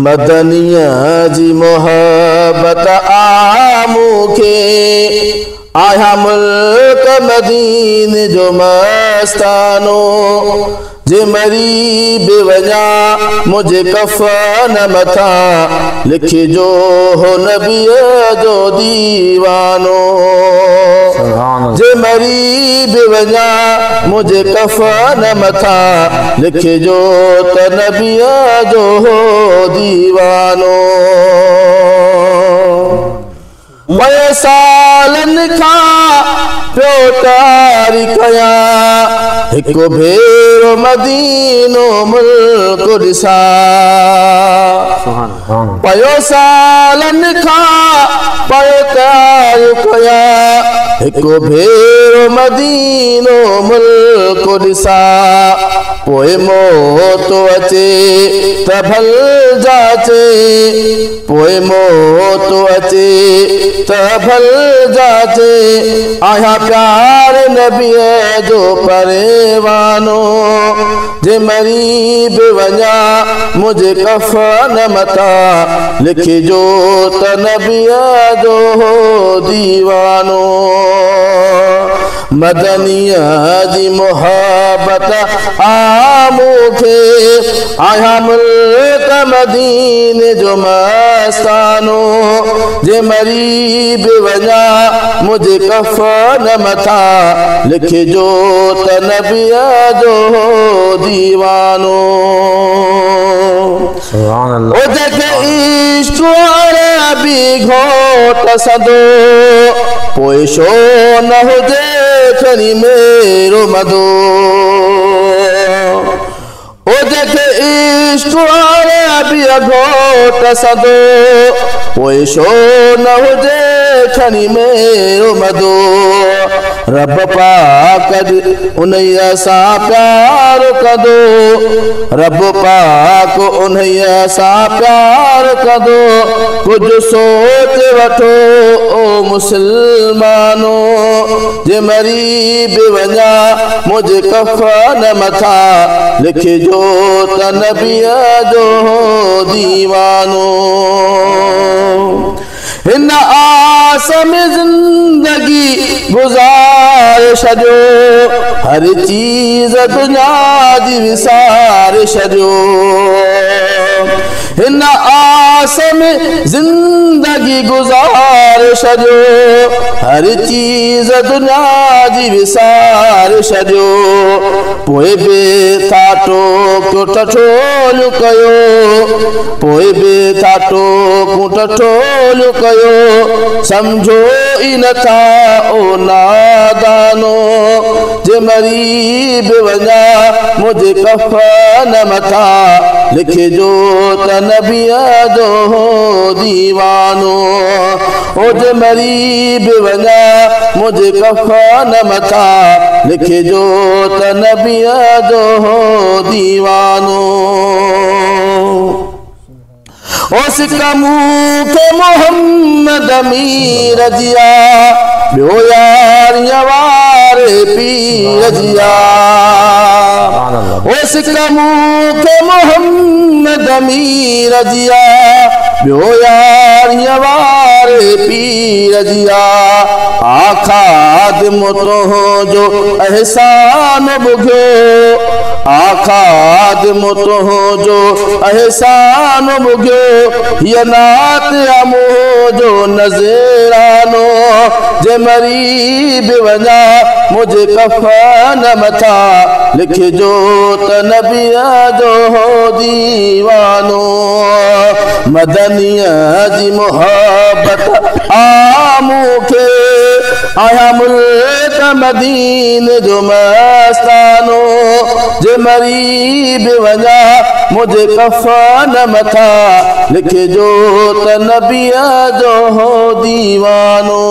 मदनिया जी मोहब्बत आमुखे आया मुल्क मदीने जो मस्तानो जे मरी बेवजा मुझे कफन मथा लिखी जो हो नबी जो दीवानो जे मरी बेवजा मुझे कफन मथा लिखी जो त नबी जो हो दीवानो सालन खा प्यो तारिकया एक भेरो मदीनो मुल्क दिसा पयो सालन खा पयो तारिकया एक भेरो मदीनो मुल्क दिसा पोए मौत अचे त भल जाचे पोए मौत अचे त भल जाचे आया प्यार नबी जो परेवानो जे मरी बेवजा मुझे कफन मता लिखी जो त नबी जो दीवानो मदनिया जी मोहब्बत आमुखे आया मुल्क मदीने जो मस्तानो जे मरी बेवजा मुझे कफन मथा लिखी जो त नबी जो दीवानो ओ देखे इश्क अभी घोट सदो पोए शो न हुजे खरी मेरो मदो ओ देखे इश्क अभी घोट सदो पोए शो न हुजे खरी मेरो मदो रब पाक उन्हैया सा प्यार कदो रब पाक उन्हैया सा प्यार कदो कुछ सोच वठो ओ मुसलमानो जे मरी बेवजा मुझे कफन मथा लिखी जो त नबी जो दीवानो इन आस में जिंदगी गुजार छॾियो हर चीज़ दुनिया जी विसार छॾियो इन आस में जिंदगी गुजार छॾियो हर चीज़ दुनिया जी विसार छॾियो पोइ बि था टोक टठोल कयो पोइ बि था टोक टठोल कयो समझो ई नथा ओ नादानो जे मरी बेवजा मुझे कफन मथा लिखी जो त नबी जो दीवानो ओ जे मरी बेवजा मुझे कफन मथा लिखी जो त नबी जो दीवानो ओ सिकमू के मोहम्मद अमीर जिया बियो यार यवारे पीर जिया ओ सिकमू के मोहम्मद अमीर जिया बियो यार यवारे पीर जिया आखाद मुतो जो एहसान बुघो आखाद मुतो जो एहसान बुघो ये नात अमो जो नज़रानो जे मरी बेवजा मुझे कफन मथा लिखी जो त नबी जो दीवानो मदनिया जी मोहब्बत आमुखे आया मुल्क मदीने जो मस्तानो जे मरी बेवजा मुझे कफन मथा लिखी जो त नबी जो दीवानो।